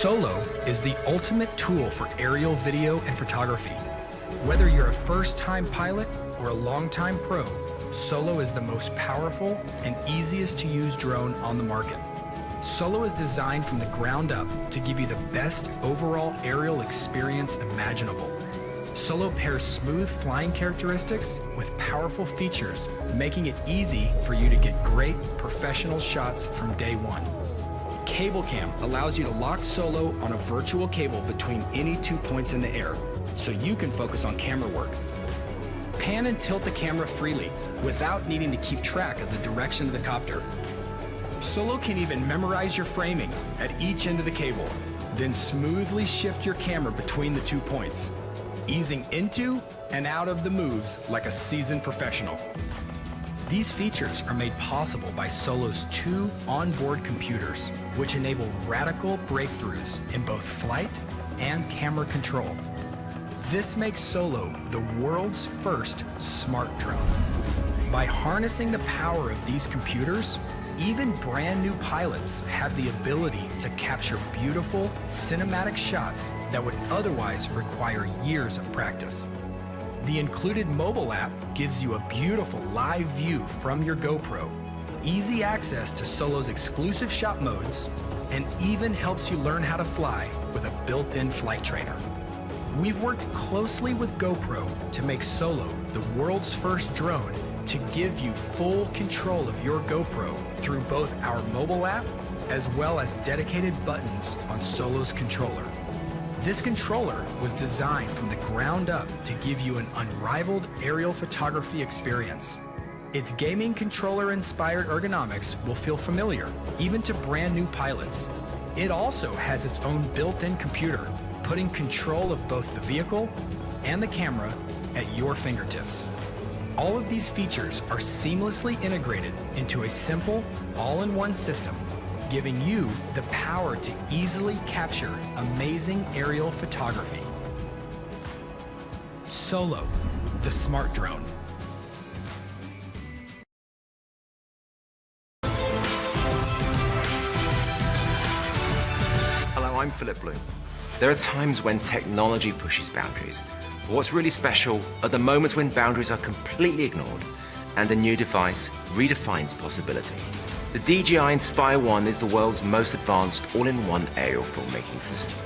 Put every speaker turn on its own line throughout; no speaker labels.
Solo is the ultimate tool for aerial video and photography. Whether you're a first-time pilot or a long-time pro, Solo is the most powerful and easiest to use drone on the market. Solo is designed from the ground up to give you the best overall aerial experience imaginable. Solo pairs smooth flying characteristics with powerful features, making it easy for you to get great professional shots from day one. Cable Cam allows you to lock Solo on a virtual cable between any 2 points in the air, so you can focus on camera work. Pan and tilt the camera freely without needing to keep track of the direction of the copter. Solo can even memorize your framing at each end of the cable, then smoothly shift your camera between the 2 points, easing into and out of the moves like a seasoned professional. These features are made possible by Solo's 2 onboard computers, which enable radical breakthroughs in both flight and camera control. This makes Solo the world's first smart drone. By harnessing the power of these computers, even brand new pilots have the ability to capture beautiful cinematic shots that would otherwise require years of practice. The included mobile app gives you a beautiful live view from your GoPro, easy access to Solo's exclusive shot modes, and even helps you learn how to fly with a built-in flight trainer. We've worked closely with GoPro to make Solo the world's first drone to give you full control of your GoPro through both our mobile app as well as dedicated buttons on Solo's controller. This controller was designed from the ground up to give you an unrivaled aerial photography experience. Its gaming controller-inspired ergonomics will feel familiar, even to brand new pilots. It also has its own built-in computer, putting control of both the vehicle and the camera at your fingertips. All of these features are seamlessly integrated into a simple, all-in-one system, giving you the power to easily capture amazing aerial photography. Solo, the smart drone.
Hello, I'm Philip Bloom. There are times when technology pushes boundaries. But what's really special are the moments when boundaries are completely ignored and a new device redefines possibility. The DJI Inspire 1 is the world's most advanced all-in-one aerial filmmaking system.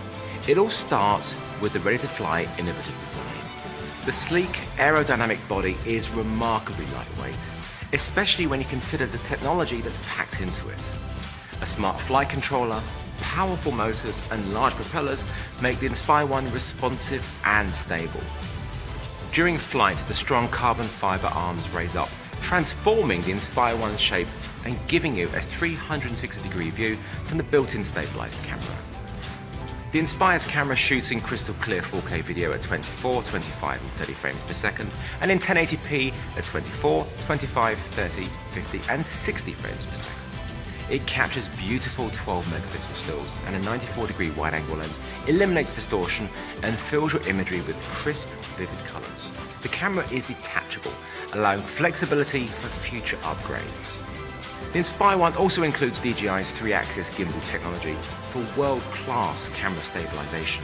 It all starts with the ready-to-fly innovative design. The sleek aerodynamic body is remarkably lightweight, especially when you consider the technology that's packed into it. A smart flight controller, powerful motors and large propellers make the Inspire 1 responsive and stable. During flight, the strong carbon fiber arms raise up, transforming the Inspire 1's shape and giving you a 360-degree view from the built-in stabilized camera. The Inspire's camera shoots in crystal clear 4K video at 24, 25 and 30 frames per second, and in 1080p at 24, 25, 30, 50 and 60 frames per second. It captures beautiful 12 megapixel stills, and a 94-degree wide-angle lens eliminates distortion and fills your imagery with crisp, vivid colors. The camera is detachable, allowing flexibility for future upgrades. The Inspire 1 also includes DJI's 3-axis gimbal technology for world-class camera stabilization.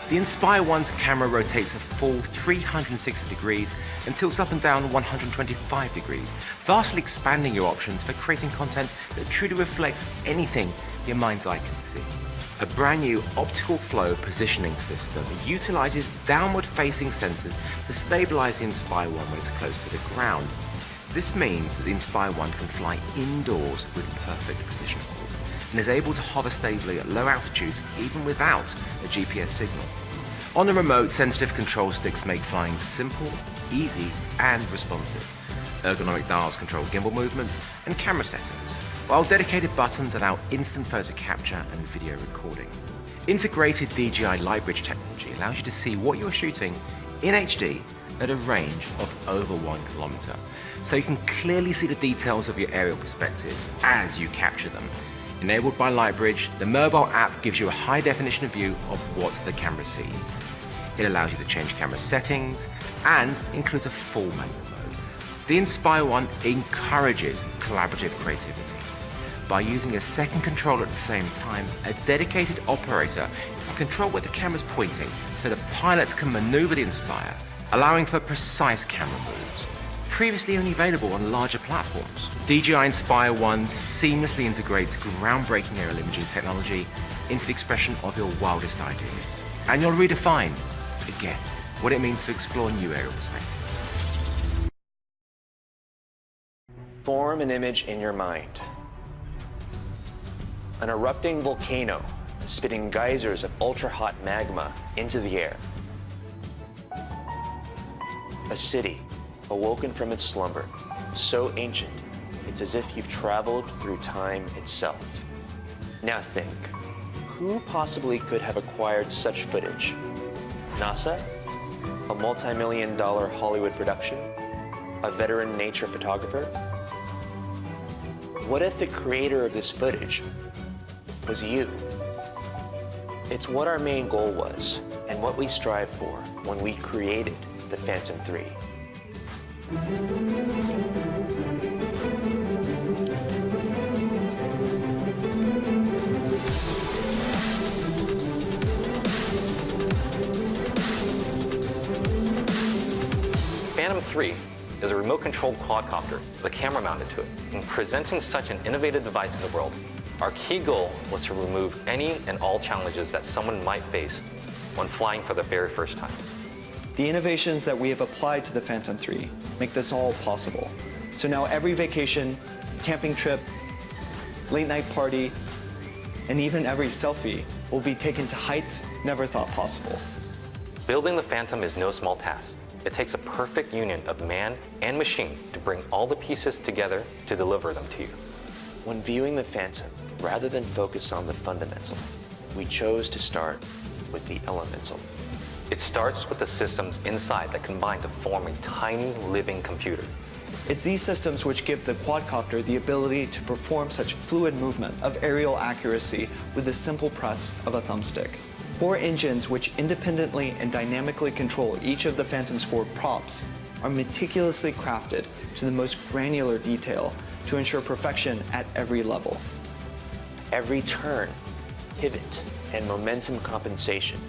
The Inspire 1's camera rotates a full 360 degrees and tilts up and down 125 degrees, vastly expanding your options for creating content that truly reflects anything your mind's eye can see. A brand new optical flow positioning system utilizes downward-facing sensors to stabilize the Inspire 1 when it's close to the ground. This means that the Inspire 1 can fly indoors with perfect position hold and is able to hover stably at low altitudes even without a GPS signal. On the remote, sensitive control sticks make flying simple, easy and responsive. Ergonomic dials control gimbal movement and camera settings, while dedicated buttons allow instant photo capture and video recording. Integrated DJI Lightbridge technology allows you to see what you're shooting in HD at a range of over 1 kilometer, so you can clearly see the details of your aerial perspectives as you capture them. Enabled by Lightbridge, the mobile app gives you a high-definition view of what the camera sees. It allows you to change camera settings and includes a full manual mode. The Inspire 1 encourages collaborative creativity. by using a second controller at the same time, a dedicated operator can control where the camera's pointing so the pilots can maneuver the Inspire, allowing for precise camera moves. Previously only available on larger platforms, DJI Inspire 1 seamlessly integrates groundbreaking aerial imaging technology into the expression of your wildest ideas. And you'll redefine, again, what it means to explore new aerial perspectives.
Form an image in your mind. An erupting volcano spitting geysers of ultra-hot magma into the air. A city awoken from its slumber, so ancient, it's as if you've traveled through time itself. Now think, who possibly could have acquired such footage? NASA? A multi-million-dollar Hollywood production? A veteran nature photographer? What if the creator of this footage was you? It's what our main goal was, and what we strive for when we created the Phantom 3.
Phantom 3 is a remote-controlled quadcopter with a camera mounted to it. In presenting such an innovative device in the world, our key goal was to remove any and all challenges that someone might face when flying for the very first time.
The innovations that we have applied to the Phantom 3 make this all possible. So now every vacation, camping trip, late night party, and even every selfie will be taken to heights never thought possible.
Building the Phantom is no small task. It takes a perfect union of man and machine to bring all the pieces together to deliver them to you.
When viewing the Phantom, rather than focus on the fundamental, we chose to start with the elemental.
It starts with the systems inside that combine to form a tiny living computer.
It's these systems which give the quadcopter the ability to perform such fluid movements of aerial accuracy with the simple press of a thumbstick. 4 engines which independently and dynamically control each of the Phantom's 4 props are meticulously crafted to the most granular detail to ensure perfection at every level.
Every turn, pivot, and momentum compensation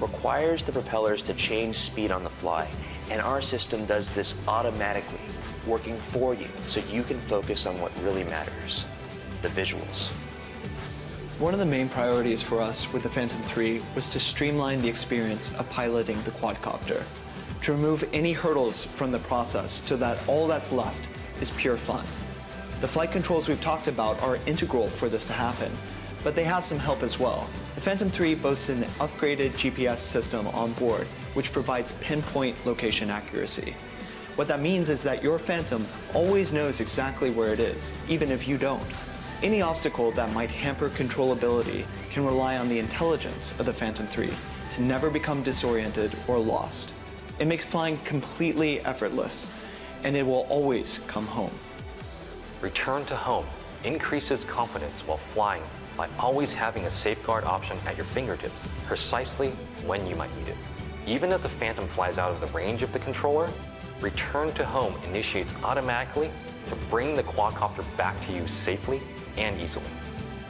requires the propellers to change speed on the fly, and our system does this automatically, working for you so you can focus on what really matters, the visuals.
One of the main priorities for us with the Phantom 3 was to streamline the experience of piloting the quadcopter, to remove any hurdles from the process so that all that's left is pure fun. The flight controls we've talked about are integral for this to happen, but they have some help as well. The Phantom 3 boasts an upgraded GPS system on board, which provides pinpoint location accuracy. What that means is that your Phantom always knows exactly where it is, even if you don't. Any obstacle that might hamper controllability can rely on the intelligence of the Phantom 3 to never become disoriented or lost. It makes flying completely effortless, and it will always come home.
Return to home increases confidence while flying by always having a safeguard option at your fingertips, precisely when you might need it. Even if the Phantom flies out of the range of the controller, return to home initiates automatically to bring the quadcopter back to you safely and easily.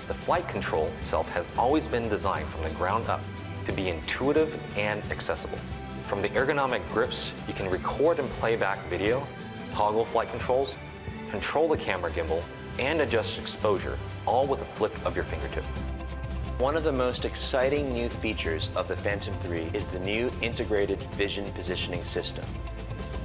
The flight control itself has always been designed from the ground up to be intuitive and accessible. From the ergonomic grips, you can record and play back video, toggle flight controls, control the camera gimbal, and adjust exposure, all with a flick of your fingertip.
One of the most exciting new features of the Phantom 3 is the new integrated vision positioning system.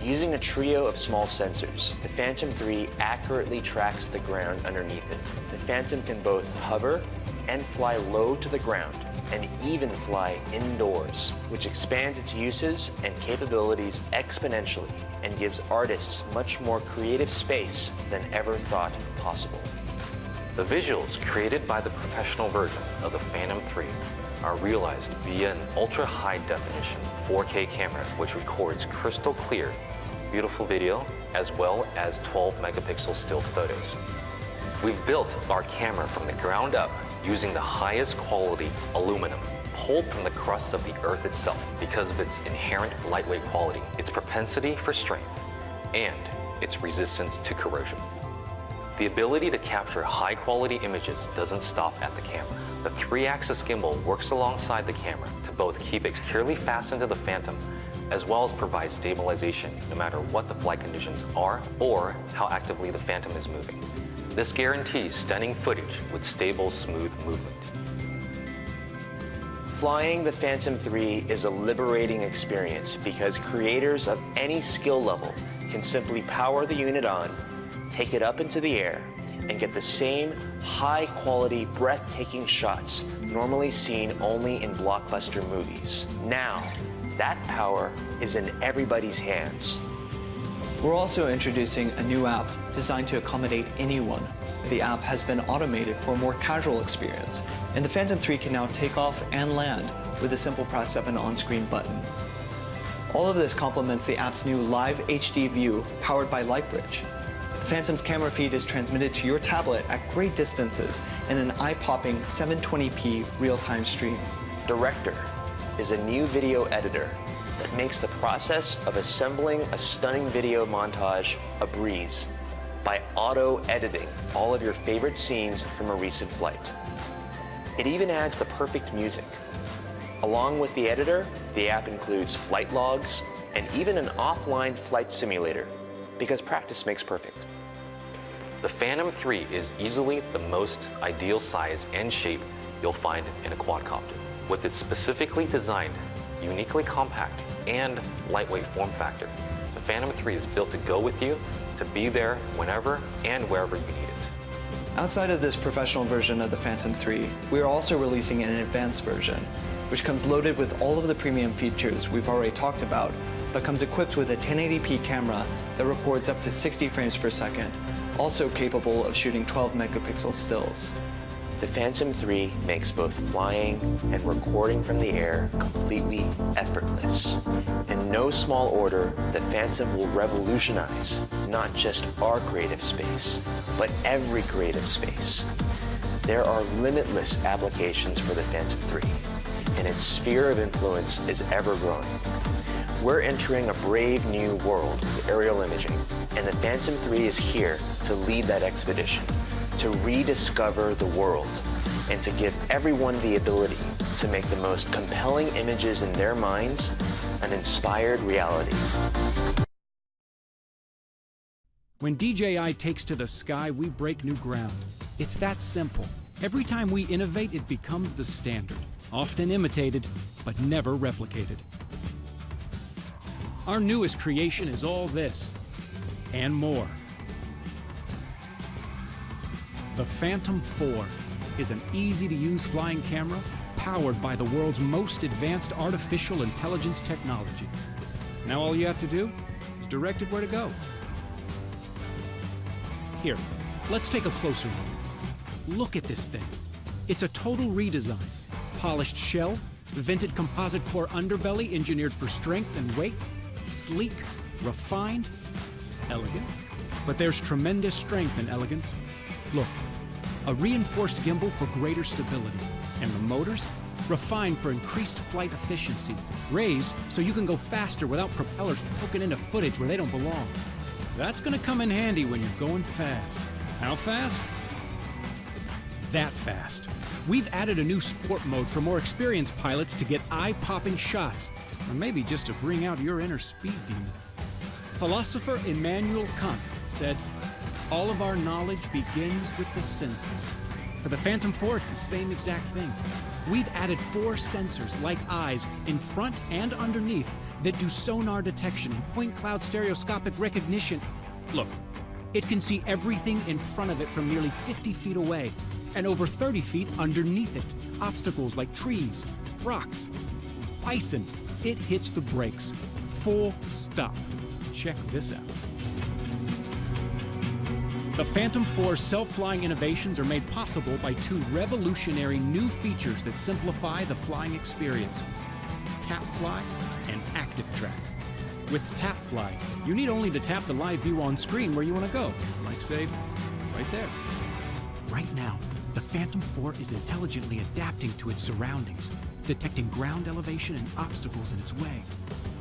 Using a trio of small sensors, the Phantom 3 accurately tracks the ground underneath it. The Phantom can both hover and fly low to the ground, and even fly indoors, which expands its uses and capabilities exponentially and gives artists much more creative space than ever thought possible.
The visuals created by the professional version of the Phantom 3 are realized via an ultra-high definition 4K camera which records crystal clear, beautiful video, as well as 12 megapixel still photos. We've built our camera from the ground up using the highest quality aluminum pulled from the crust of the Earth itself because of its inherent lightweight quality, its propensity for strength, and its resistance to corrosion. The ability to capture high-quality images doesn't stop at the camera. The 3-axis gimbal works alongside the camera to both keep it securely fastened to the Phantom, as well as provide stabilization no matter what the flight conditions are or how actively the Phantom is moving. This guarantees stunning footage with stable, smooth movement.
Flying the Phantom 3 is a liberating experience because creators of any skill level can simply power the unit on, take it up into the air, and get the same high-quality, breathtaking shots normally seen only in blockbuster movies. Now, that power is in everybody's hands.
We're also introducing a new app designed to accommodate anyone. The app has been automated for a more casual experience, and the Phantom 3 can now take off and land with a simple press of an on-screen button. All of this complements the app's new Live HD view powered by Lightbridge. The Phantom's camera feed is transmitted to your tablet at great distances in an eye-popping 720p real-time stream.
Director is a new video editor that makes the process of assembling a stunning video montage a breeze by auto-editing all of your favorite scenes from a recent flight. It even adds the perfect music. Along with the editor, the app includes flight logs and even an offline flight simulator, because practice makes perfect.
The Phantom 3 is easily the most ideal size and shape you'll find in a quadcopter. With its specifically designed, uniquely compact, and lightweight form factor, the Phantom 3 is built to go with you, to be there whenever and wherever you need it.
Outside of this professional version of the Phantom 3, we are also releasing an advanced version, which comes loaded with all of the premium features we've already talked about, but comes equipped with a 1080p camera that records up to 60 frames per second, also capable of shooting 12 megapixel stills.
The Phantom 3 makes both flying and recording from the air completely effortless. In no small order, the Phantom will revolutionize not just our creative space, but every creative space. There are limitless applications for the Phantom 3, and its sphere of influence is ever growing. We're entering a brave new world with aerial imaging, and the Phantom 3 is here to lead that expedition, to rediscover the world, and to give everyone the ability to make the most compelling images in their minds an inspired reality.
When DJI takes to the sky, we break new ground. It's that simple. Every time we innovate, it becomes the standard, often imitated, but never replicated. Our newest creation is all this, and more. The Phantom 4 is an easy-to-use flying camera powered by the world's most advanced artificial intelligence technology. Now all you have to do is direct it where to go. Here, let's take a closer look. Look at this thing. It's a total redesign. Polished shell, vented composite core underbelly engineered for strength and weight, sleek, refined, elegant. But there's tremendous strength in elegance. Look, a reinforced gimbal for greater stability, and the motors refined for increased flight efficiency, raised so you can go faster without propellers poking into footage where they don't belong. That's gonna come in handy when you're going fast. How fast? That fast. We've added a new sport mode for more experienced pilots to get eye-popping shots, or maybe just to bring out your inner speed demon. Philosopher Immanuel Kant said, "All of our knowledge begins with the senses." For the Phantom 4, it's the same exact thing. We've added 4 sensors, like eyes, in front and underneath that do sonar detection and point cloud stereoscopic recognition. Look, it can see everything in front of it from nearly 50 feet away and over 30 feet underneath it. Obstacles like trees, rocks, bison. It hits the brakes. Full stop. Check this out. The Phantom 4's self-flying innovations are made possible by 2 revolutionary new features that simplify the flying experience: Tap Fly and Active Track. With Tap Fly, you need only to tap the live view on screen where you want to go, like, say, right there. Right now, the Phantom 4 is intelligently adapting to its surroundings, detecting ground elevation and obstacles in its way.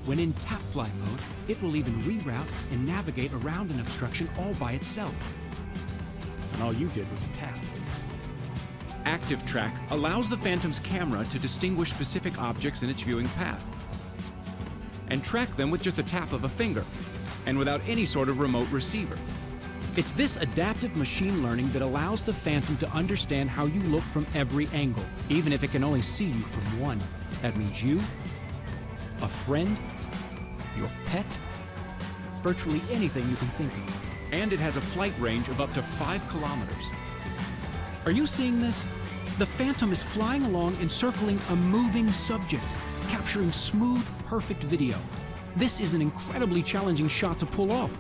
When in Tap Fly mode, it will even reroute and navigate around an obstruction all by itself. and all you did was tap. Active Track allows the Phantom's camera to distinguish specific objects in its viewing path and track them with just a tap of a finger and without any sort of remote receiver. It's this adaptive machine learning that allows the Phantom to understand how you look from every angle, even if it can only see you from one. That means you, a friend, your pet, virtually anything you can think of. And it has a flight range of up to 5 kilometers. Are you seeing this? The Phantom is flying along encircling a moving subject, capturing smooth, perfect video. This is an incredibly challenging shot to pull off.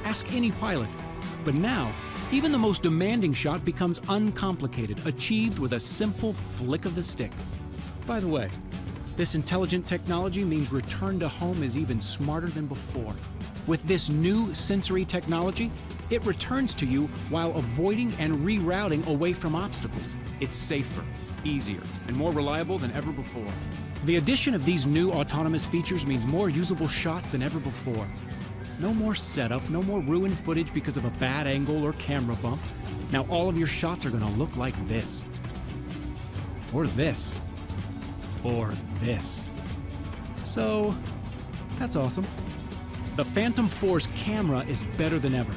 Ask any pilot. But now, even the most demanding shot becomes uncomplicated, achieved with a simple flick of the stick. By the way, this intelligent technology means return to home is even smarter than before. With this new sensory technology, it returns to you while avoiding and rerouting away from obstacles. It's safer, easier, and more reliable than ever before. The addition of these new autonomous features means more usable shots than ever before. No more setup, no more ruined footage because of a bad angle or camera bump. Now all of your shots are gonna look like this. Or this. Or this. So, that's awesome. The Phantom 4's camera is better than ever.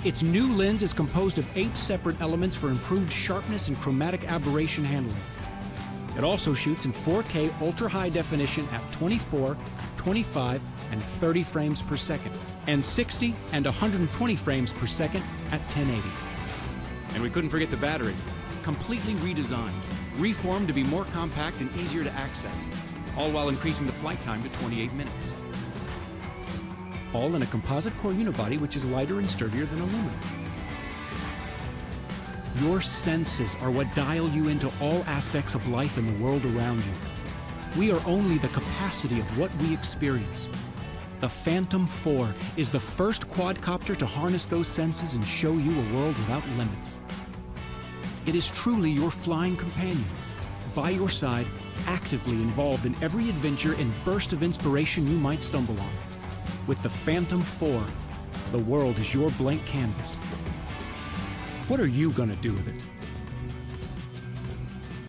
Its new lens is composed of 8 separate elements for improved sharpness and chromatic aberration handling. It also shoots in 4K ultra-high definition at 24, 25, and 30 frames per second, and 60 and 120 frames per second at 1080. And we couldn't forget the battery. Completely redesigned, reformed to be more compact and easier to access, all while increasing the flight time to 28 minutes. All in a composite core unibody which is lighter and sturdier than aluminum. Your senses are what dial you into all aspects of life in the world around you. We are only the capacity of what we experience. The Phantom 4 is the first quadcopter to harness those senses and show you a world without limits. It is truly your flying companion, by your side, actively involved in every adventure and burst of inspiration you might stumble on. With the Phantom 4, the world is your blank canvas. What are you gonna do with it?